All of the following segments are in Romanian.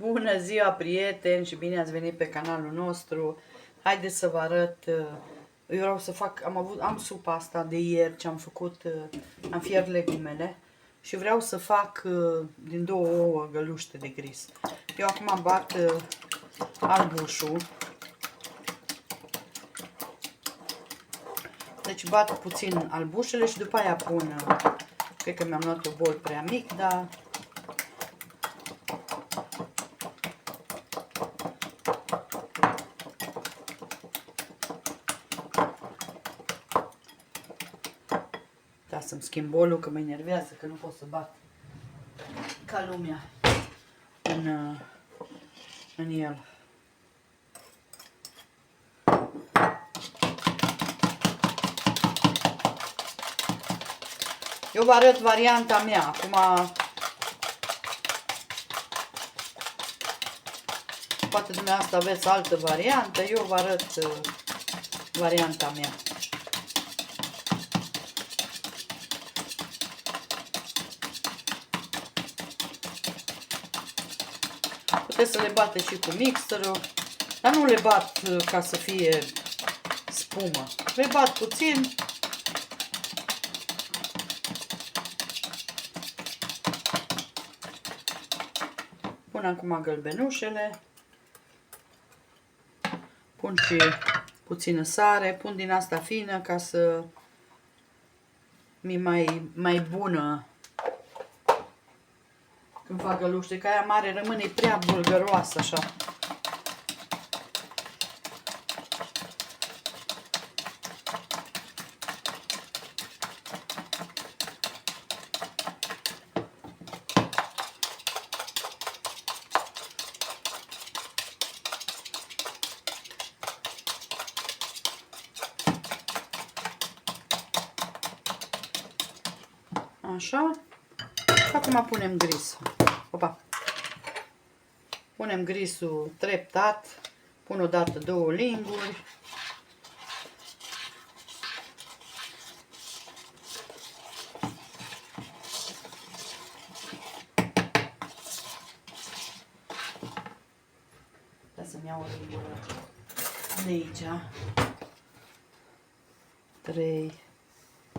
Bună ziua, prieteni, și bine ați venit pe canalul nostru. Haideți să vă arăt. Eu vreau să fac, am supa asta de ieri ce am făcut, am fiert legumele și vreau să fac din 2 ouă găluște de gris. Eu acum bat albușul. Deci bat puțin albușele și după aia pun, cred că mi-am luat o bol prea mic, dar da, să-mi schimb bolul, că mă enervează, că nu pot să bat ca lumea în el. Eu vă arăt varianta mea. Acum, poate dumneavoastră aveți altă variantă, eu vă arăt varianta mea. Puteți să le bateți și cu mixerul, dar nu le bat ca să fie spumă. Le bat puțin. Pun acum gălbenușele. Pun și puțină sare. Pun din asta fină ca să mi mai bună când fac găluște. Că aia mare rămâne prea bulgăroasă așa. Așa. Și acum punem grisul. Opa. Punem grisul treptat. Pun odată 2 linguri. Da, să-mi iau o lingură de aici. 3,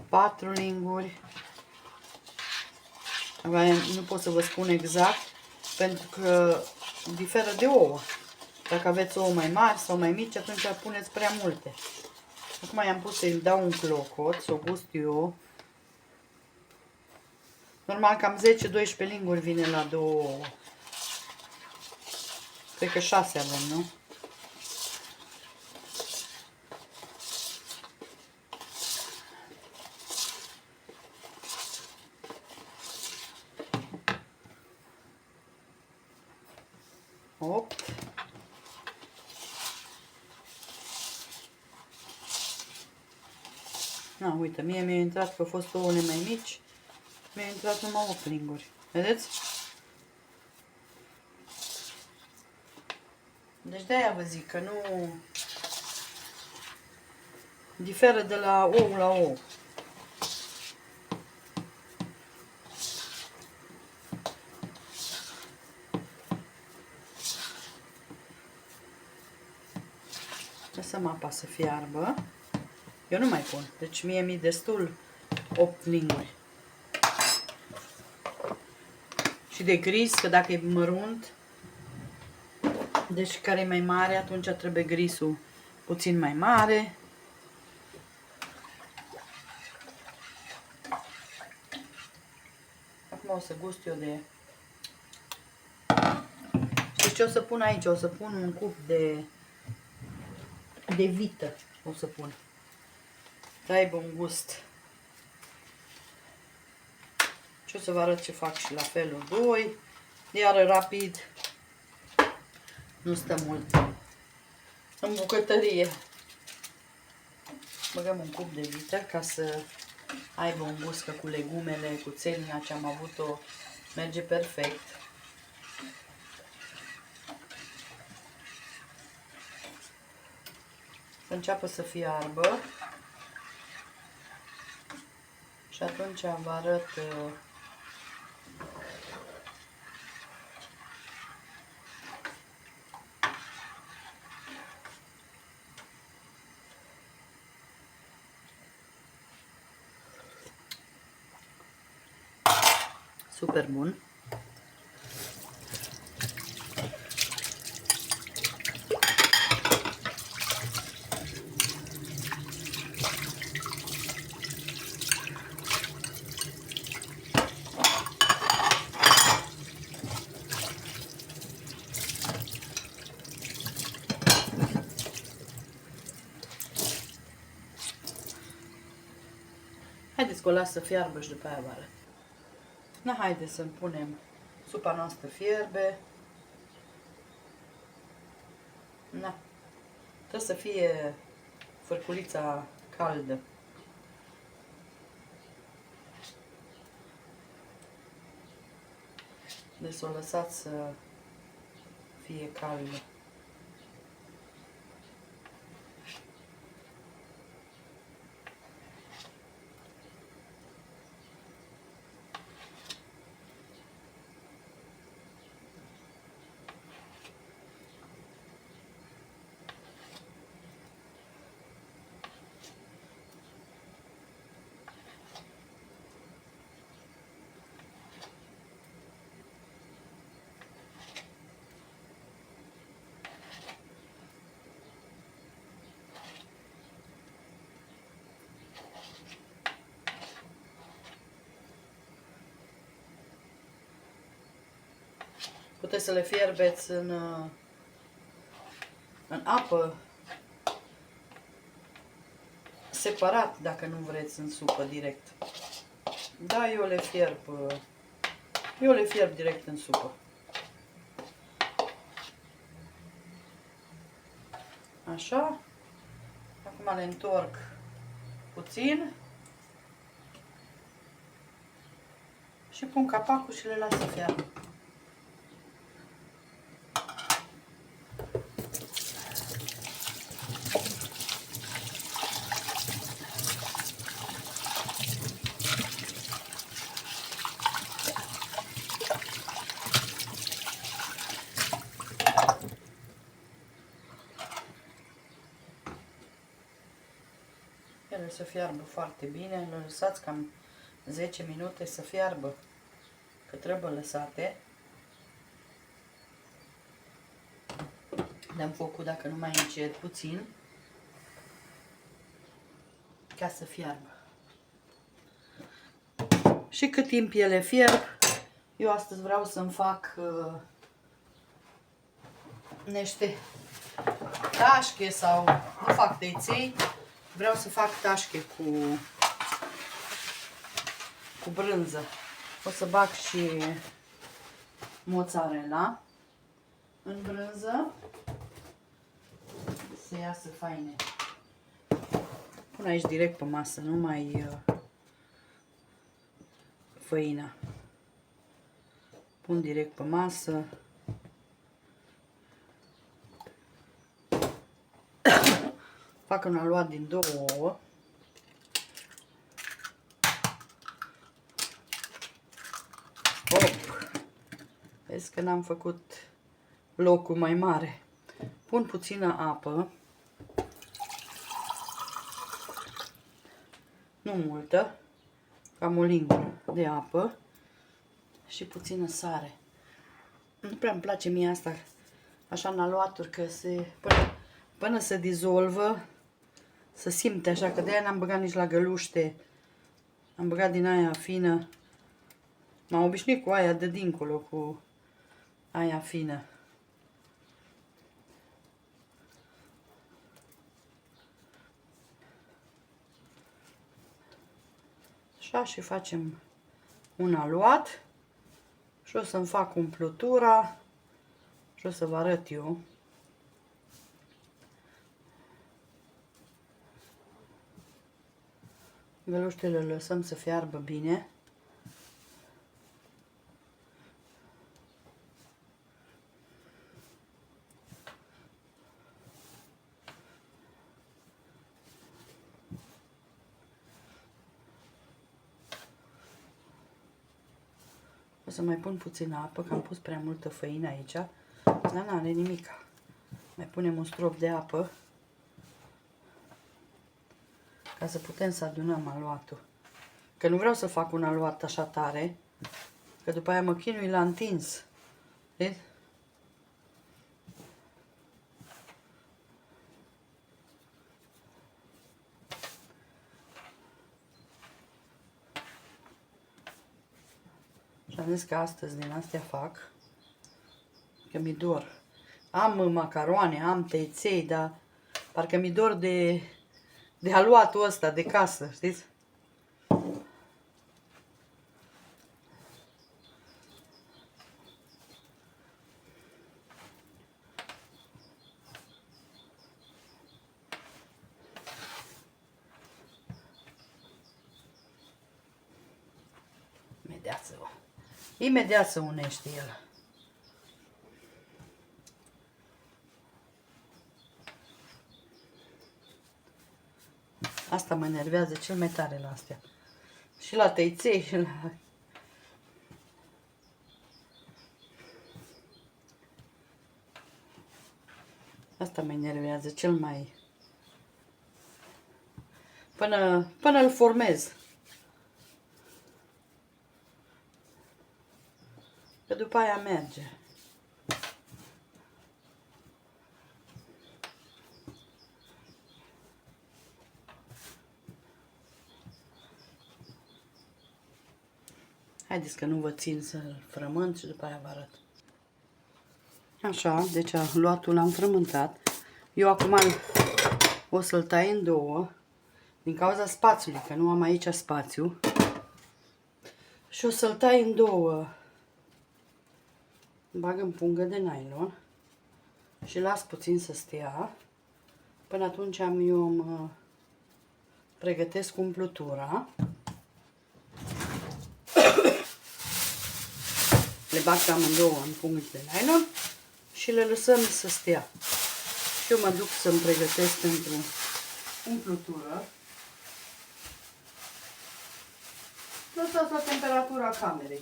4 linguri. Nu pot să vă spun exact, pentru că diferă de ouă. Dacă aveți ouă mai mari sau mai mici, atunci puneți prea multe. Acum i-am pus să-i dau un clocot, să o gust eu. Normal cam 10-12 linguri vine la 2 ouă. Cred că 6 avem, nu? Na, uite, mie mi-a intrat, că au fost ouăle mai mici, mi-a intrat numai 8 linguri. Vedeți? Deci de-aia vă zic că nu diferă de la ou la ou. Lăsăm apa să fiarbă. Eu nu mai pun, deci mie mi-e destul 8 linguri. Și de gris, că dacă e mărunt, deci care e mai mare, atunci trebuie grisul puțin mai mare. Acum o să gust eu de... Știți ce o să pun aici? O să pun un cup de vită. O să pun. Să aibă un gust. Și o să vă arăt ce fac și la felul 2. Iar rapid. Nu stă mult în bucătărie. Băgăm un cup de vită ca să aibă un gust, că cu legumele, cu țelina ce am avut-o, merge perfect. Să înceapă să fiarbă. Și atunci vă arăt super bun. Haideți că o las să fiarbă și după aia vă arăt. Na, haideți să punem supa noastră fierbe. Na, trebuie să fie fărculița caldă. Deci să o lăsați să fie caldă. Puteți să le fierbeți în apă separat, dacă nu vreți în supă direct. Da, eu le fierb direct în supă. Așa. Acum le întorc puțin și pun capacul și le las să fiarbă. Ele să fiarbă foarte bine, le lăsați cam 10 minute să fiarbă, că trebuie lăsate. Dăm focul, dacă nu mai încet, puțin, ca să fiarbă. Și cât timp ele fierb, eu astăzi vreau să-mi fac niște tașche sau nu fac tăiței, vreau să fac tașche cu brânză. O să bag și mozzarella în brânză să iasă faine. Pun aici direct pe masă, nu mai făina. Pun direct pe masă. Fac un aluat din 2 ouă. Vezi că n-am făcut locul mai mare. Pun puțină apă. Nu multă. Cam o lingură de apă. Și puțină sare. Nu prea îmi place mie asta așa în aluaturi, că până se dizolvă, se simte așa, că de-aia n-am băgat nici la găluște. Am băgat din aia fină. M-am obișnuit cu aia de dincolo, cu aia fină. Așa, și facem un aluat. Și o să-mi fac umplutura și o să vă arăt eu. Găluștele le lăsăm să fiarbă bine. O să mai pun puțină apă, că am pus prea multă făină aici. Dar n-are nimica. Mai punem un strop de apă, ca să putem să adunăm aluatul. Că nu vreau să fac un aluat așa tare, Că după aia mă chinui la întins. Vezi? Și am zis că astăzi din astea fac. Că mi dor. Am macaroane, am teiței, dar parcă mi dor de aluatul ăsta de casă, știți? Imediat să unește el. Asta mă enervează cel mai tare la astea. Și la tăiței și la... Asta mă enervează cel mai... Până îl formez. Că după aia merge. Haideți că nu vă țin să-l frământ și după aia vă arăt. Așa, deci luatul l-am frământat. Eu acum o să-l tai în două. Din cauza spațiului, că nu am aici spațiu. Și o să-l tai în două. Bag în pungă de nylon. Și las puțin să stea. Până atunci eu mă pregătesc umplutura. Le bag amândouă în pungi de nylon și le lăsăm să stea. Și eu mă duc să-mi pregătesc pentru umplutură. Lăsați la temperatura camerei.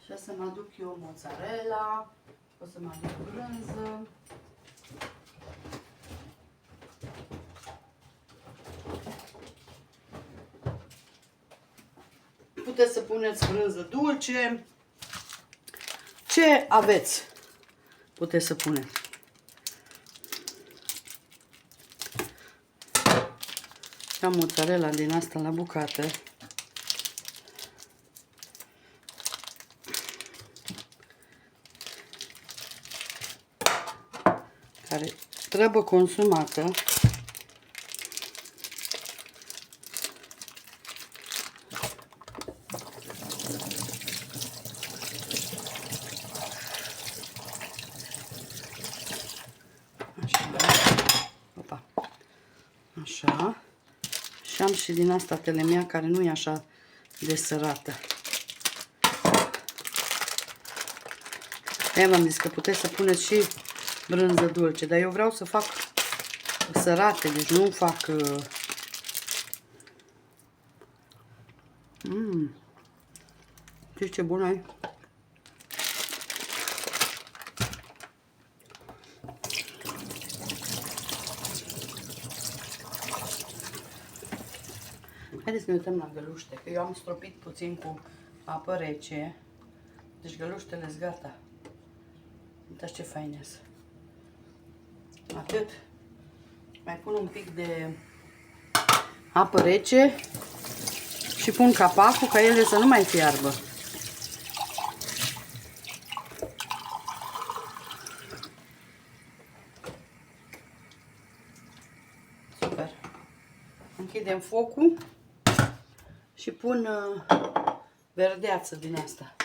Și o să mă aduc eu mozzarella, o să mă aduc brânză. Puteți să puneți brânză dulce. Ce aveți? Puteți să puneți. Am mozzarella din asta la bucată. Care trebuie consumată. Așa. Și am și din asta telemea care nu e așa de sărată. Aia v-am zis că puteți să puneți și brânză dulce, dar eu vreau să fac sărate, deci nu fac... Știți ce bună e? Haideți să ne uităm la găluște, că eu am stropit puțin cu apă rece. Deci găluștele sunt gata. Uitați ce faine sunt. Atât. Mai pun un pic de apă rece și pun capacul ca ele să nu mai fiarbă. Super. Închidem focul și pun verdeață din asta.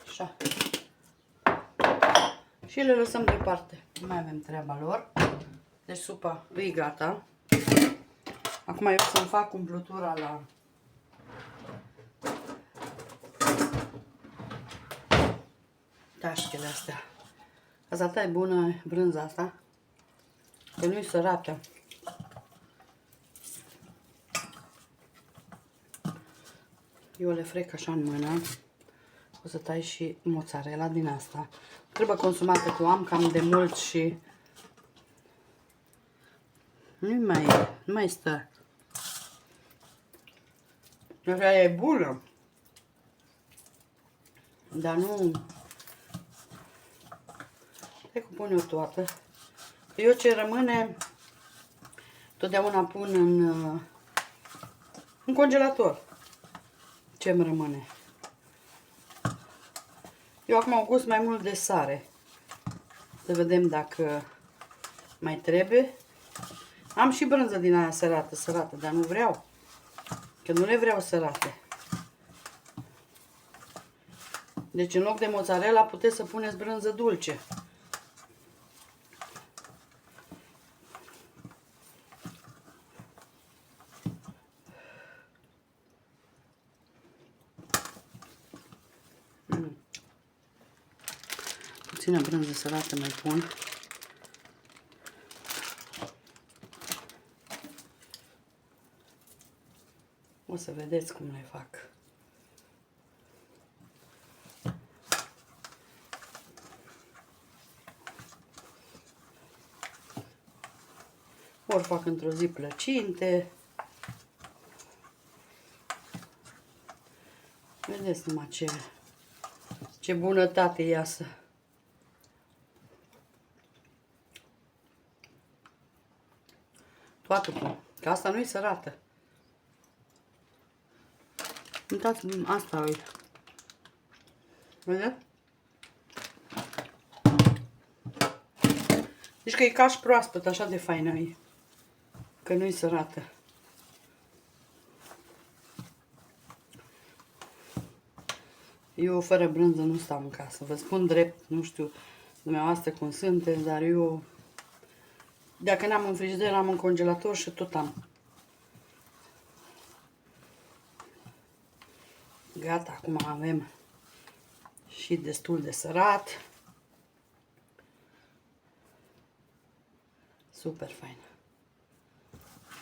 Așa. Și le lăsăm deoparte. Nu mai avem treaba lor. Deci supa e gata. Acum eu să-mi fac umplutura la tașchele astea. Asta e bună brânza asta. Că nu-i sărată. Eu le frec așa în mână. O să tai și mozzarella din asta. Trebuie consumată, că o am cam de mult și nu mai stă. Așa e bună. Dar nu... Hai că pun eu toată. Eu ce rămâne, totdeauna pun în congelator. Ce-mi rămâne. Eu acum am gust mai mult de sare. Să vedem dacă mai trebuie. Am și brânză din aia sărată, dar nu vreau. Că nu le vreau sărate. Deci în loc de mozzarella puteți să puneți brânză dulce. Puțină brânză sărată mai pun. O să vedeți cum le fac. Ori fac într-o zi plăcinte. Vedeți numai ce bunătate iasă. Toată pun. Că asta nu-i sărată. Uitați, asta e. Vedeți? Deci că e ca și proaspăt, așa de faină e. Că nu-i sărată. Eu fără brânză nu stau în casă. Vă spun drept, nu știu dumneavoastră cum sunteți, dar eu... Dacă n-am în frigider, am în congelator și tot am. Gata, acum avem și destul de sărat. Super faină.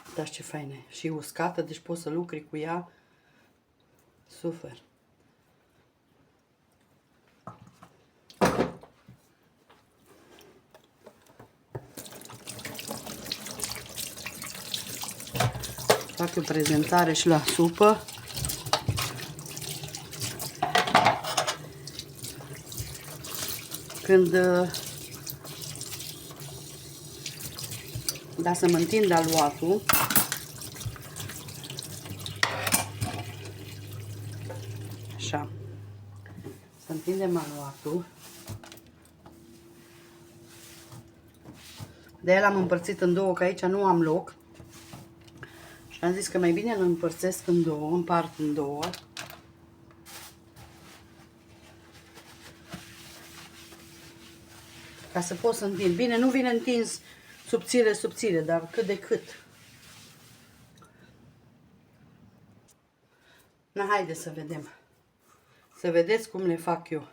Uitați ce faină e. Și uscată, deci poți să lucri cu ea. Super. Fac o prezentare și la supă. Când da să mă întind aluatul, așa, să întindem aluatul. De aia l-am împărțit în două, că aici nu am loc. Și am zis că mai bine îl împărțesc în două, împart în două. Ca să pot să întind. Bine, nu vine întins subțire, dar cât de cât. Na, haide să vedem. Să vedeți cum le fac eu.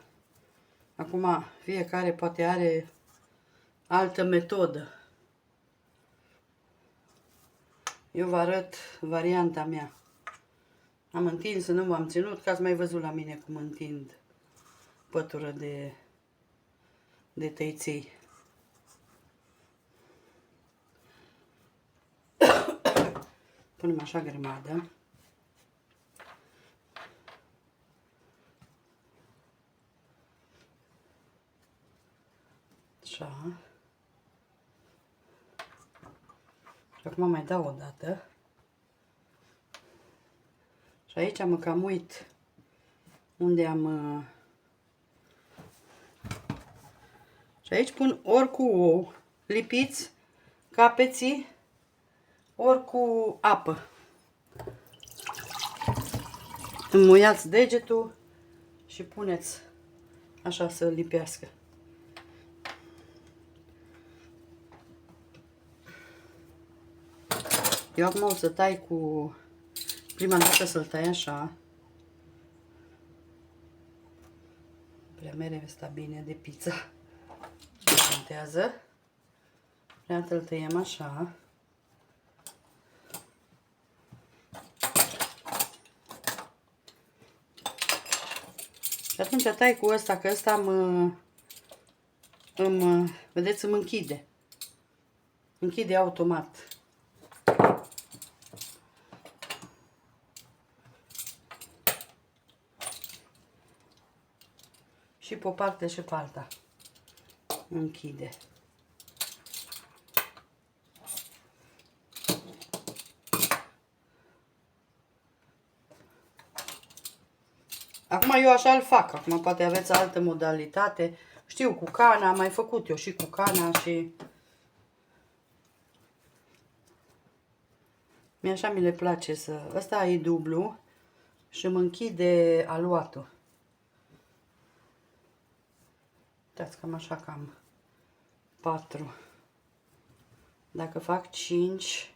Acum, fiecare poate are altă metodă. Eu vă arăt varianta mea. Am întins, nu v-am ținut, că ați mai văzut la mine cum întind pătură de tăiței. Punem așa grămadă. Așa. Și acum mai dau o dată. Și aici mă cam uit unde am... Și aici pun ori cu ou, lipiți capeții, ori cu apă. Înmuiați degetul și puneți așa să lipească. Eu acum o să tai cu... Prima dată să-l tai așa. Prea mereu sta bine de pizza. Nu contează. Prima dată îl tăiem așa. Și atunci tai cu ăsta, că ăsta vedeți, îmi închide. Închide automat. și pe o parte și pe alta. Închide. Acum eu așa îl fac. Acum poate aveți altă modalitate. Știu, cu cana, am mai făcut eu și cu cana și... Așa mi le place să... Ăsta e dublu și îmi închide aluatul. Uitați, cam așa, cam 4. Dacă fac 5,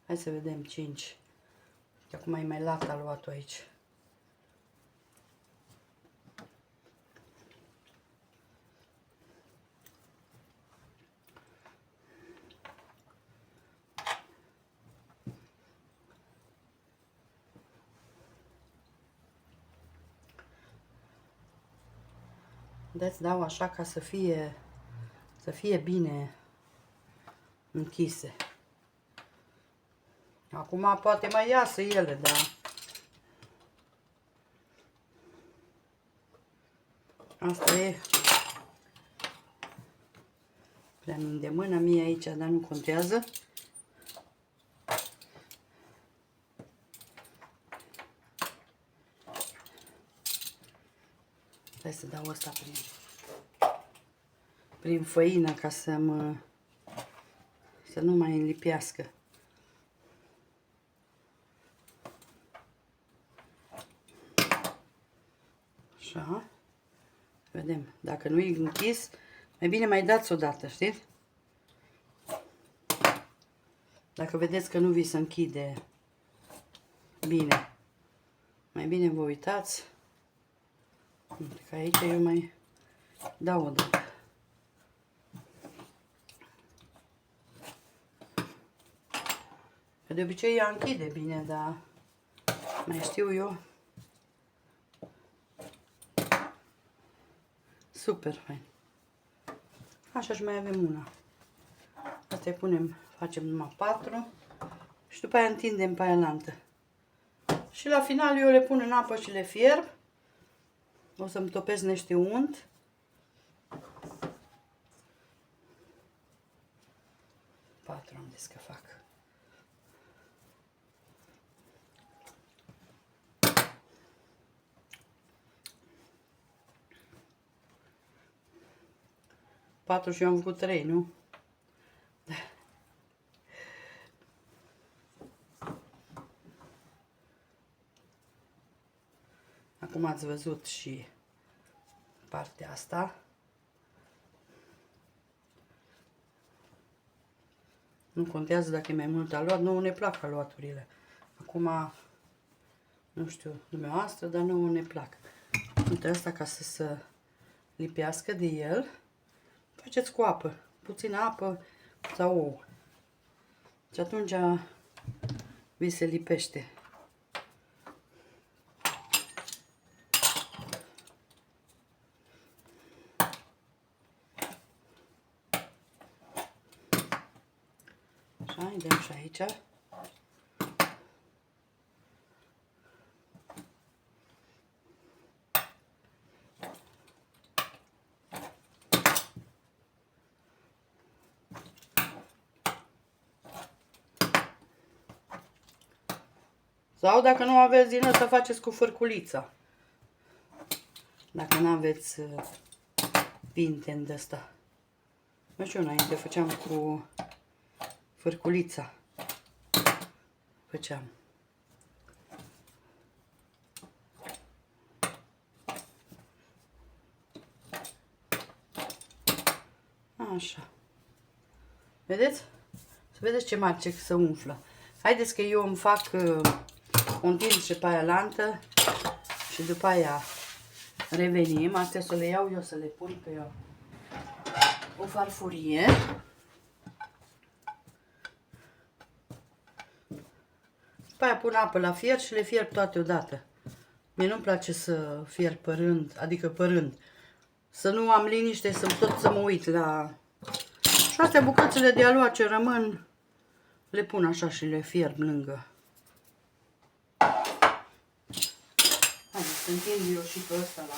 hai să vedem 5. Acum e mai lat aluatul aici. Deci dau așa ca să fie bine închise. Acum poate mai iasă ele, dar asta e. Prea mi de mână mie aici, dar nu contează. Hai să dau asta prin făină ca să nu mai înlipească. Așa. Vedem. Dacă nu e închis, mai bine mai dați o dată, știți? Dacă vedeți că nu vi se închide bine, mai bine vă uitați. Că aici eu mai dau o dată. Că de obicei ea închide bine, dar mai știu eu. Super fain. Așa și mai avem una. Asta îi punem, facem numai 4 și după aia întindem pe aia lantă. Și la final eu le pun în apă și le fierb. O să-mi topesc niște unt. Patru am zis că fac. Patru și eu am făcut 3, nu? Acum ați văzut și partea asta. Nu contează dacă e mai mult aluat, nu ne plac aluaturile. Acum, nu știu dumneavoastră, dar nu ne plac. Uite asta ca să se lipească de el. Faceți cu apă, puțină apă sau ou. Și atunci vi se lipește. Așa, îi dăm și aici. Sau dacă nu aveți din asta, faceți cu fârculița. Dacă nu aveți pinten de asta. Nu știu, înainte făceam cu fârculița. Făceam. Așa. Vedeți? Să vedeți ce mare se umflă. Haideți că eu îmi fac o întind și pe aia lantă și după aia revenim. Astea să le iau eu să le pun pe o farfurie. După aia pun apă la fier și le fierb toate odată. Mie nu-mi place să fierb pe rând, adică pe rând. Să nu am liniște să mă uit la... Și astea bucățele de aluat ce rămân, le pun așa și le fierb lângă. Haideți să întind eu și pe ăsta la...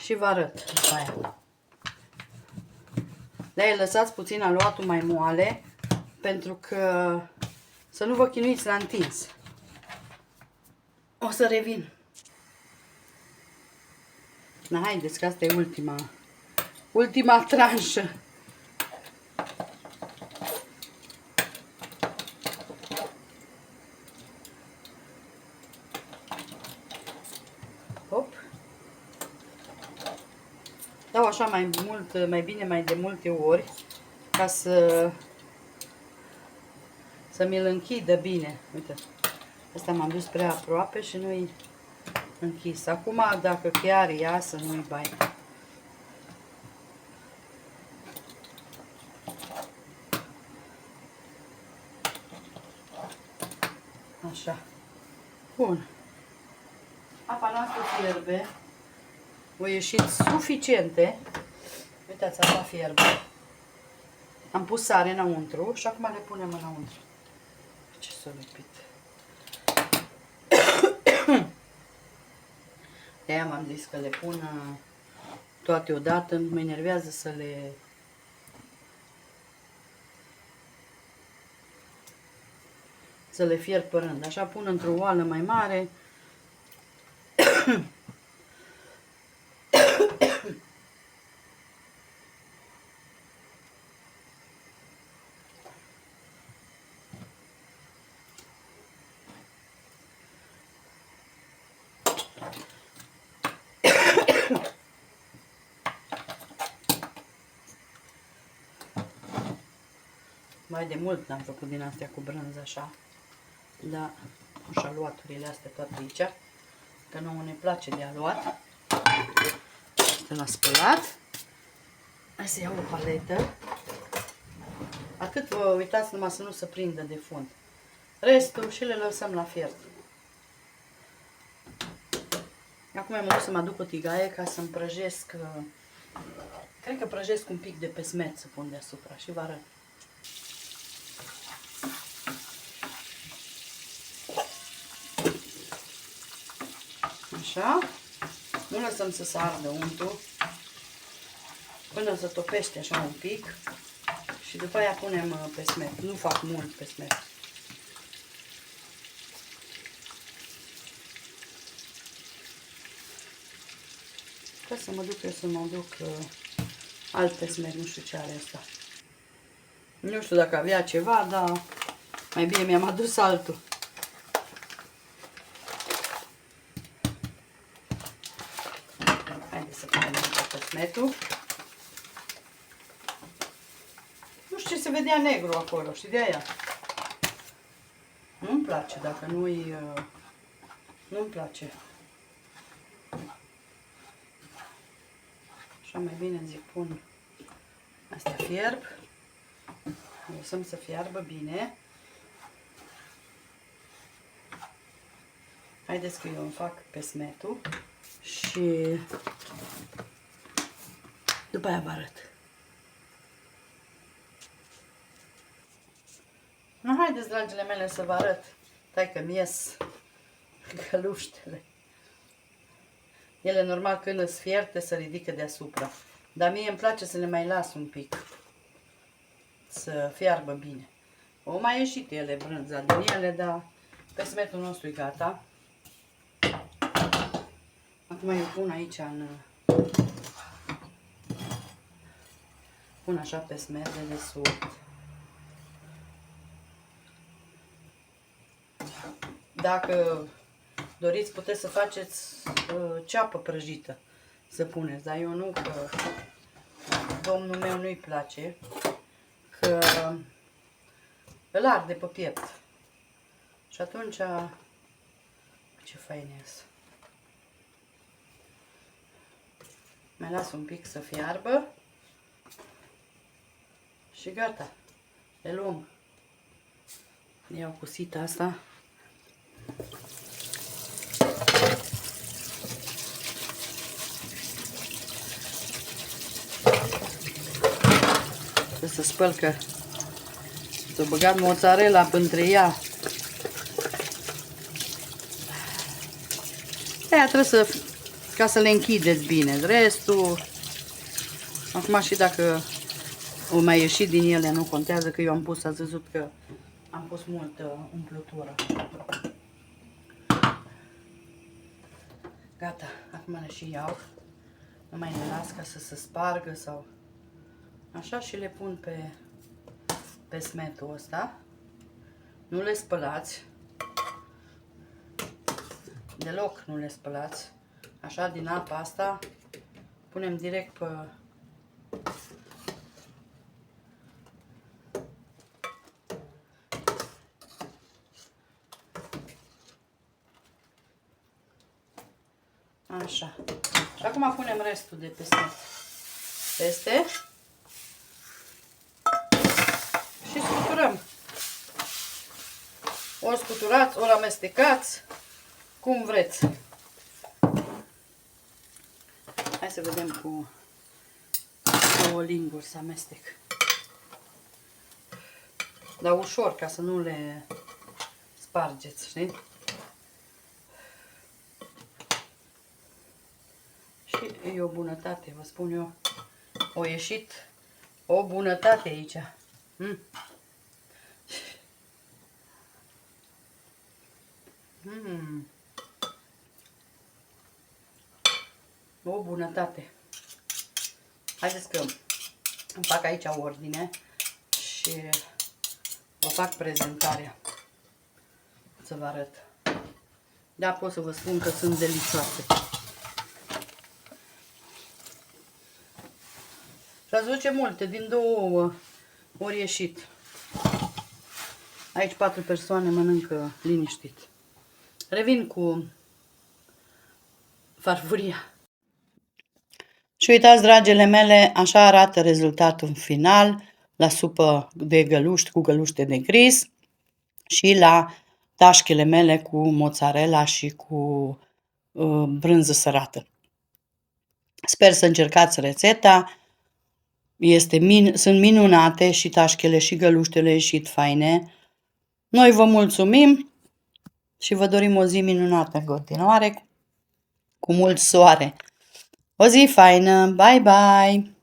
și vă arăt după aia. De-aia lăsați puțin aluatul mai moale, pentru că să nu vă chinuiți la întins. O să revin. Na, haideți că asta e ultima tranșă. Hop. Dau așa mai mult, mai bine, mai de multe ori, ca să mi-l închidă bine. Uite, asta m-am dus prea aproape și nu-i închis. Acum, dacă chiar iasă, nu-i bai. Așa. Bun. Apa noastră fierbe. O ieșit suficiente. Uitați, apa fierbe. Am pus sare înăuntru și acum le punem înăuntru. Ce s-a lipit. De-aia m-am zis că le pun toate odată. Mă enervează să le fierb pe rând. Așa pun într-o oală mai mare. Mai de mult n-am făcut din astea cu brânză așa. Dar și aluaturile astea toate aici. Că nouă ne place de aluat. Asta l-a spălat. Hai să iau o paletă. Atât vă uitați numai să nu se prindă de fund. Restul și le lăsăm la fiert. Acum am dus să mă aduc o tigaie ca să-mi prăjesc. Cred că prăjesc un pic de pesmet să pun deasupra și vă arăt. Așa. Nu lăsăm să se ardă untul până se topește așa un pic și după aia punem pesmet. Nu fac mult pesmet. Ca să mă duc eu să mă duc alt pesmet, nu știu ce are asta. Nu știu dacă avea ceva, dar mai bine mi-am adus altul. Haideți să punem pesmetul. Nu știu ce se vedea negru acolo, știi de aia? Nu-mi place dacă nu-i... Nu-mi place. Așa mai bine zic, pun astea fierb. Lăsăm să fiarbă bine. Haideți că eu îmi fac pesmetul și după aia vă arăt. Nu, haideți, dragile mele, să vă arăt. Stai că-mi ies găluștele. Ele, normal, când îți fierte, se ridică deasupra. Dar mie îmi place să le mai las un pic. Să fiarbă bine. O mai ieșit ele, brânza din ele, dar pesmetul nostru e gata. Acum eu pun aici pun așa pesmet de sub. Dacă doriți, puteți să faceți ceapă prăjită, să puneți, dar eu nu, că domnul meu nu-i place, că îl arde pe piept. Și atunci, ce fain ies. Mai las un pic să fiarbă și gata. Le luăm. Iau cusita asta. Trebuie să spăl că s-a băgat mozzarella între ea. Aia trebuie să ca să le închideți bine. Restul, acum și dacă o mai ieșit din ele, nu contează, că eu am pus, ați văzut că am pus multă umplutură. Gata, acum le și iau. Nu mai le las ca să se spargă sau așa și le pun pe smetul ăsta. Nu le spălați. Deloc nu le spălați. Așa, din apa asta punem direct pe... Așa. Și acum punem restul de pe smet peste și scuturăm. Ori scuturați, ori amestecați, cum vreți. Hai să vedem cu două linguri să amestec. Dar ușor, ca să nu le spargeți, știi? Și e o bunătate, vă spun eu. O ieșit o bunătate aici. O bunătate. Haideți că îmi fac aici ordine și vă fac prezentarea. Să vă arăt. Da, pot să vă spun că sunt delicioase. Și ați văzut ce multe, din 2 ouă ori ieșit. Aici 4 persoane mănâncă liniștit. Revin cu farfuria. Și uitați, dragile mele, așa arată rezultatul final la supă de găluști cu găluște de gris și la tașchele mele cu mozzarella și cu brânză sărată. Sper să încercați rețeta. Sunt minunate și tașchele și găluștele ieșit faine. Noi vă mulțumim și vă dorim o zi minunată în continuare, cu mult soare. O zi faină! Bye, bye!